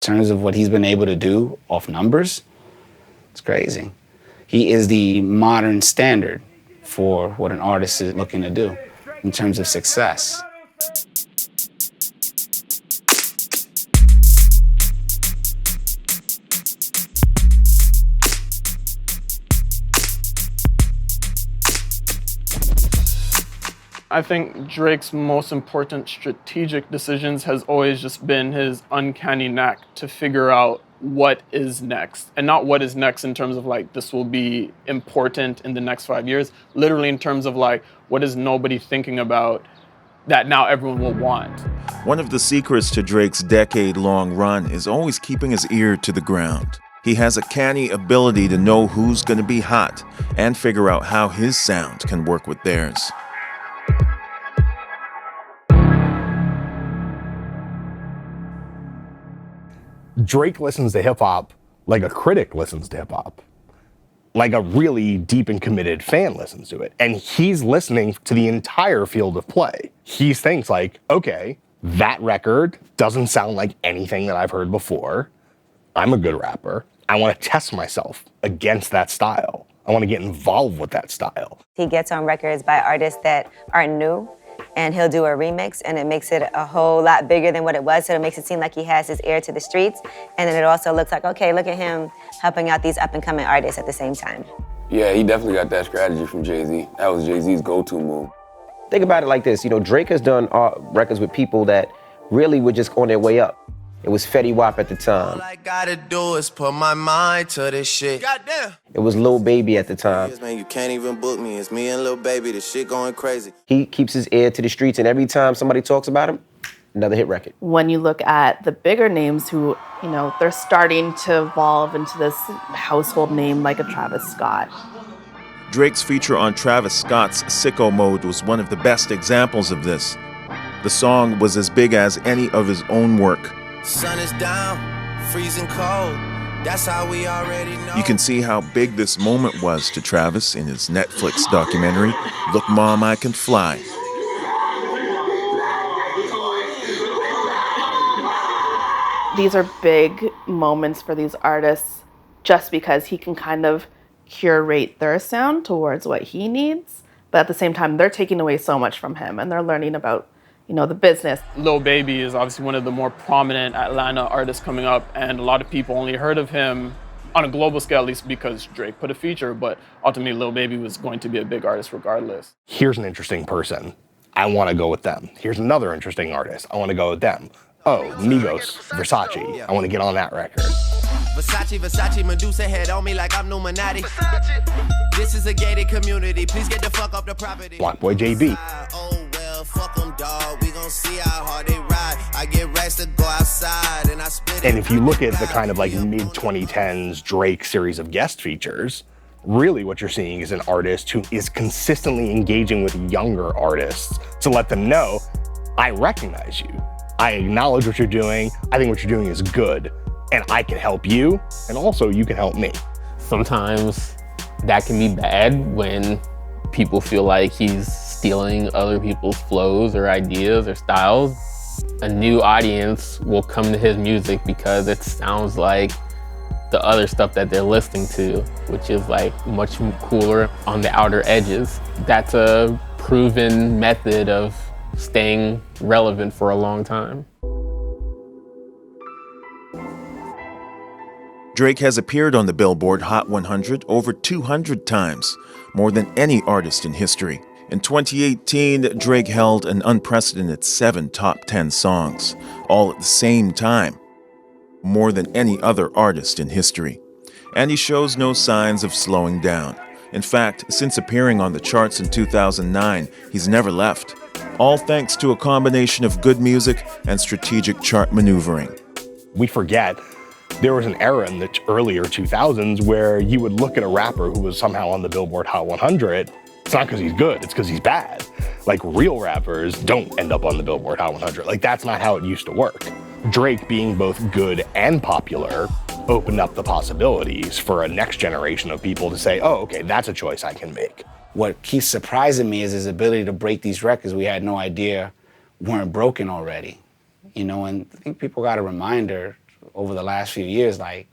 terms of what he's been able to do off numbers, it's crazy. He is the modern standard for what an artist is looking to do in terms of success. I think Drake's most important strategic decisions has always just been his uncanny knack to figure out what is next. And not what is next in terms of like, this will be important in the next 5 years, literally in terms of like, what is nobody thinking about that now everyone will want. One of the secrets to Drake's decade-long run is always keeping his ear to the ground. He has a canny ability to know who's going to be hot and figure out how his sound can work with theirs. Drake listens to hip-hop like a critic listens to hip-hop. Like a really deep and committed fan listens to it. And he's listening to the entire field of play. He thinks like, okay, that record doesn't sound like anything that I've heard before. I'm a good rapper. I want to test myself against that style. I want to get involved with that style. He gets on records by artists that are new, and he'll do a remix, and it makes it a whole lot bigger than what it was, so it makes it seem like he has his ear to the streets, and then it also looks like, okay, look at him helping out these up-and-coming artists at the same time. Yeah, he definitely got that strategy from Jay-Z. That was Jay-Z's go-to move. Think about it like this, Drake has done records with people that really were just on their way up. It was Fetty Wap at the time. All I gotta do is put my mind to this shit. Goddamn. It was Lil Baby at the time. Man, you can't even book me. It's me and Lil Baby. The shit going crazy. He keeps his ear to the streets, and every time somebody talks about him, another hit record. When you look at the bigger names who, they're starting to evolve into this household name like a Travis Scott. Drake's feature on Travis Scott's Sicko Mode was one of the best examples of this. The song was as big as any of his own work. Sun is down, freezing cold. That's how we already know. You can see how big this moment was to Travis in his Netflix documentary, Look Mom, I Can Fly. These are big moments for these artists just because he can kind of curate their sound towards what he needs. But at the same time, they're taking away so much from him and they're learning about the business. Lil Baby is obviously one of the more prominent Atlanta artists coming up, and a lot of people only heard of him on a global scale, at least because Drake put a feature, but ultimately Lil Baby was going to be a big artist regardless. Here's an interesting person. I want to go with them. Here's another interesting artist. I want to go with them. Oh, Migos, Versace. I want to get on that record. Versace, Medusa head on me like I'm Illuminati. This is a gated community. Please get the fuck up the property. Block Boy JB. Fuck them, dog. We gon' see how hard they ride. I get racks to go outside and I spit it. And if you look at the kind of like mid-2010s Drake series of guest features, really what you're seeing is an artist who is consistently engaging with younger artists to let them know, I recognize you. I acknowledge what you're doing. I think what you're doing is good. And I can help you, and also you can help me. Sometimes that can be bad when people feel like he's stealing other people's flows or ideas or styles. A new audience will come to his music because it sounds like the other stuff that they're listening to, which is like much cooler on the outer edges. That's a proven method of staying relevant for a long time. Drake has appeared on the Billboard Hot 100 over 200 times, more than any artist in history. In 2018, Drake held an unprecedented 7 top 10 songs, all at the same time, more than any other artist in history. And he shows no signs of slowing down. In fact, since appearing on the charts in 2009, he's never left. All thanks to a combination of good music and strategic chart maneuvering. We forget there was an era in the earlier 2000s where you would look at a rapper who was somehow on the Billboard Hot 100. It's not because he's good, it's because he's bad. Like, real rappers don't end up on the Billboard Hot 100. Like, that's not how it used to work. Drake being both good and popular opened up the possibilities for a next generation of people to say, oh, okay, that's a choice I can make. What keeps surprising me is his ability to break these records we had no idea weren't broken already. And I think people got a reminder over the last few years, like,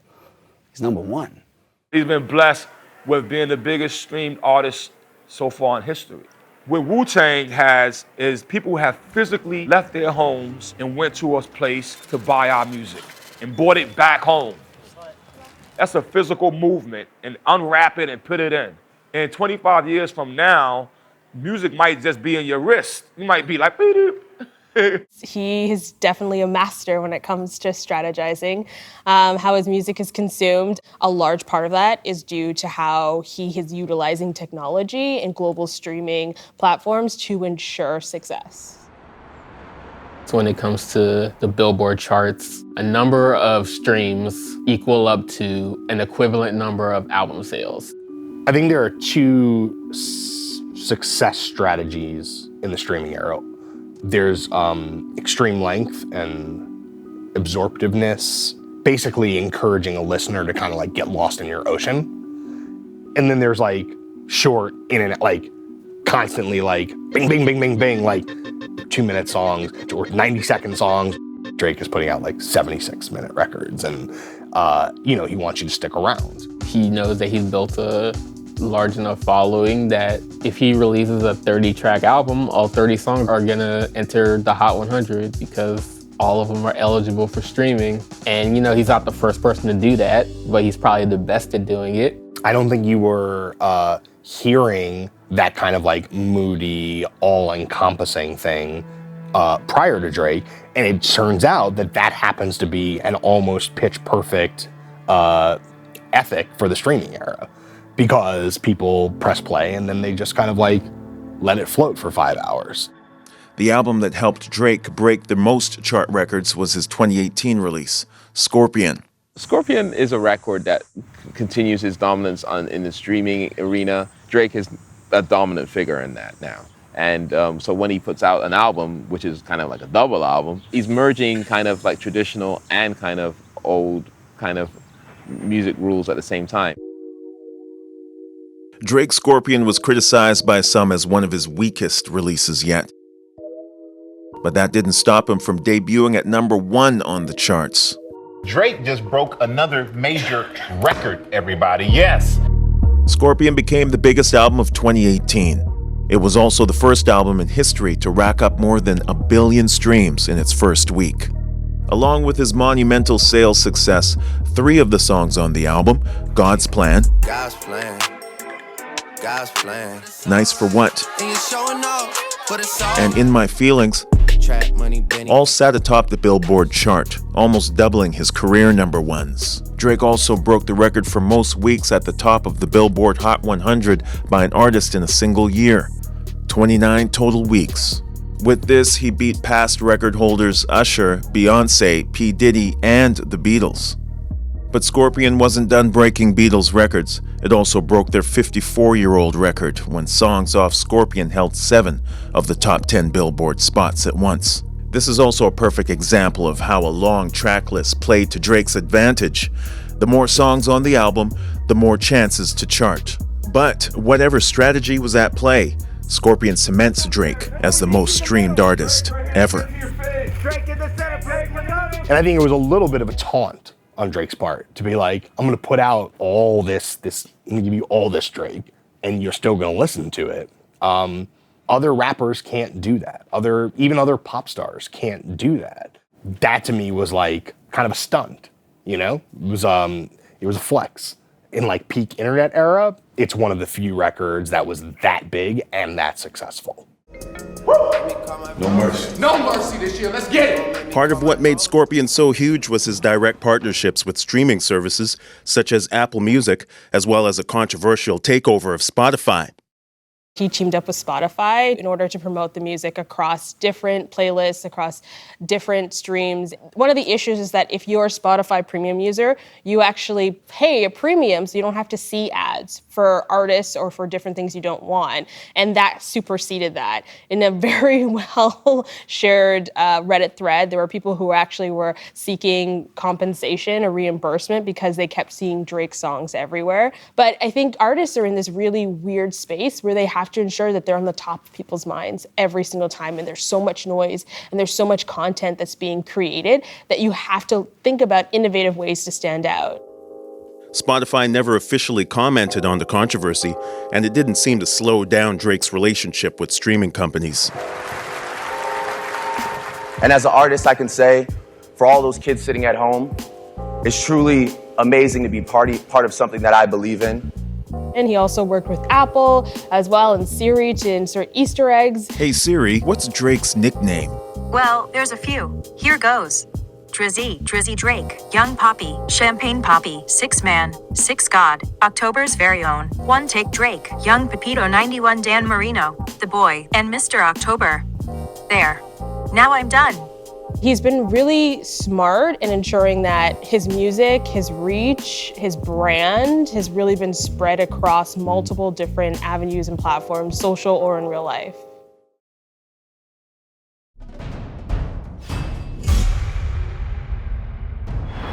he's number one. He's been blessed with being the biggest streamed artist so far in history. What Wu-Tang has is people have physically left their homes and went to a place to buy our music and brought it back home. That's a physical movement, and unwrap it and put it in. And 25 years from now, music might just be in your wrist. You might be like, beep. He is definitely a master when it comes to strategizing how his music is consumed. A large part of that is due to how he is utilizing technology and global streaming platforms to ensure success. So when it comes to the Billboard charts, a number of streams equal up to an equivalent number of album sales. I think there are two success strategies in the streaming era. There's extreme length and absorptiveness, basically encouraging a listener to kind of like get lost in your ocean. And then there's like short internet, like constantly like bing, bing, bing, bing, bing, like 2-minute songs or 90-second songs. Drake is putting out like 76-minute records, and he wants you to stick around. He knows that he's built a large enough following that if he releases a 30-track album, all 30 songs are gonna enter the Hot 100 because all of them are eligible for streaming. And he's not the first person to do that, but he's probably the best at doing it. I don't think you were hearing that kind of like moody, all-encompassing thing prior to Drake. And it turns out that happens to be an almost pitch-perfect ethic for the streaming era, because people press play and then they just kind of like let it float for 5 hours. The album that helped Drake break the most chart records was his 2018 release, Scorpion. Scorpion is a record that continues his dominance in the streaming arena. Drake is a dominant figure in that now. And so when he puts out an album, which is kind of like a double album, he's merging kind of like traditional and kind of old kind of music rules at the same time. Drake's Scorpion was criticized by some as one of his weakest releases yet. But that didn't stop him from debuting at #1 on the charts. Drake just broke another major record, everybody, yes. Scorpion became the biggest album of 2018. It was also the first album in history to rack up more than 1 billion streams in its first week. Along with his monumental sales success, 3 of the songs on the album, God's Plan, God's plan. God's plan. Nice for What, And you're showing off for the song. and In My Feelings, Trap money, Benny. all sat atop the Billboard chart, almost doubling his career #1s. Drake also broke the record for most weeks at the top of the Billboard Hot 100 by an artist in a single year, 29 total weeks. With this, he beat past record holders Usher, Beyonce, P. Diddy, and the Beatles. But Scorpion wasn't done breaking Beatles records. It also broke their 54-year-old record when songs off Scorpion held 7 of the top 10 Billboard spots at once. This is also a perfect example of how a long track list played to Drake's advantage. The more songs on the album, the more chances to chart. But whatever strategy was at play, Scorpion cements Drake as the most streamed artist ever. And I think it was a little bit of a taunt on Drake's part to be like, I'm gonna put out all this, I'm gonna give you all this, Drake, and you're still gonna listen to it. Other rappers can't do that. Even other pop stars can't do that. That to me was like kind of a stunt, It was a flex. In like peak internet era, it's one of the few records that was that big and that successful. No mercy. No mercy this year. Let's get it. Part of what made Scorpion so huge was his direct partnerships with streaming services such as Apple Music, as well as a controversial takeover of Spotify. He teamed up with Spotify in order to promote the music across different playlists, across different streams. One of the issues is that if you're a Spotify premium user, you actually pay a premium so you don't have to see ads for artists or for different things you don't want. And that superseded that. In a very well shared Reddit thread, there were people who actually were seeking compensation or reimbursement because they kept seeing Drake songs everywhere. But I think artists are in this really weird space where they have have to ensure that they're on the top of people's minds every single time. And there's so much noise and there's so much content that's being created that you have to think about innovative ways to stand out. Spotify never officially commented on the controversy, and it didn't seem to slow down Drake's relationship with streaming companies. And as an artist, I can say, for all those kids sitting at home, it's truly amazing to be part of something that I believe in. And he also worked with Apple as well and Siri to insert Easter eggs. Hey Siri, what's Drake's nickname? Well, there's a few. Here goes. Drizzy Drake, Young Poppy, Champagne Poppy, Six Man, Six God, October's Very Own, One Take Drake, Young Pepito 91 Dan Marino, The Boy, and Mr. October. There. Now I'm done. He's been really smart in ensuring that his music, his reach, his brand has really been spread across multiple different avenues and platforms, social or in real life.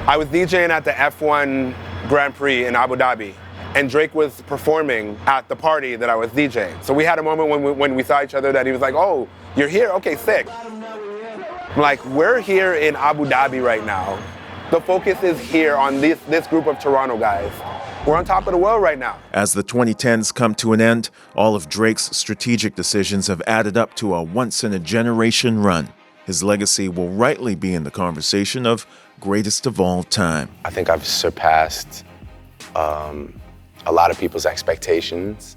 I was DJing at the F1 Grand Prix in Abu Dhabi, and Drake was performing at the party that I was DJing. So we had a moment when we saw each other that he was like, "Oh, you're here? Okay, sick." I'm like, we're here in Abu Dhabi right now. The focus is here on this group of Toronto guys. We're on top of the world right now. As the 2010s come to an end, all of Drake's strategic decisions have added up to a once-in-a-generation run. His legacy will rightly be in the conversation of greatest of all time. I think I've surpassed a lot of people's expectations.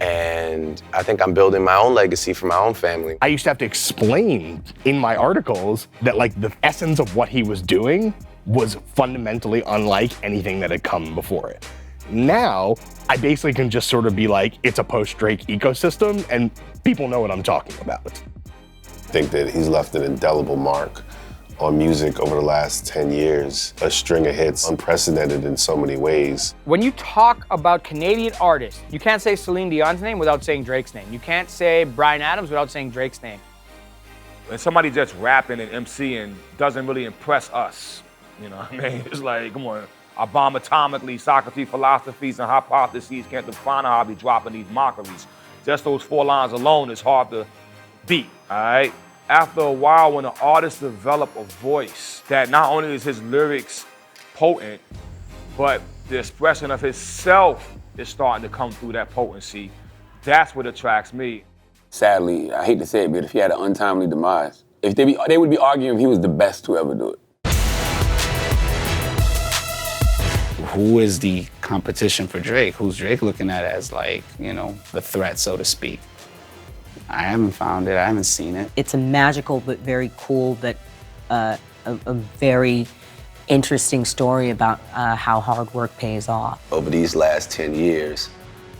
And I think I'm building my own legacy for my own family. I used to have to explain in my articles that like the essence of what he was doing was fundamentally unlike anything that had come before it. Now, I basically can just sort of be like, it's a post-Drake ecosystem, and people know what I'm talking about. I think that he's left an indelible mark on music over the last 10 years, a string of hits, unprecedented in so many ways. When you talk about Canadian artists, you can't say Celine Dion's name without saying Drake's name. You can't say Bryan Adams without saying Drake's name. When somebody just rapping and MCing doesn't really impress us, you know what I mean? It's like, come on, I bomb atomically, Socrates' philosophies and hypotheses can't define how I be dropping these mockeries. Just those 4 lines alone is hard to beat, all right? After a while, when an artist develops a voice that not only is his lyrics potent, but the expression of himself is starting to come through that potency, that's what attracts me. Sadly, I hate to say it, but if he had an untimely demise, they would be arguing if he was the best to ever do it. Who is the competition for Drake? Who's Drake looking at as like, you know, the threat, so to speak? I haven't found it. I haven't seen it. It's a magical but very cool but a very interesting story about how hard work pays off. Over these last 10 years,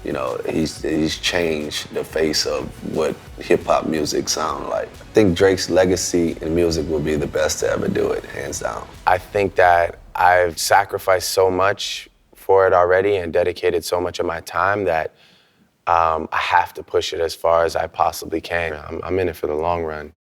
you know, he's changed the face of what hip-hop music sounds like. I think Drake's legacy in music will be the best to ever do it, hands down. I think that I've sacrificed so much for it already and dedicated so much of my time that I have to push it as far as I possibly can. I'm in it for the long run.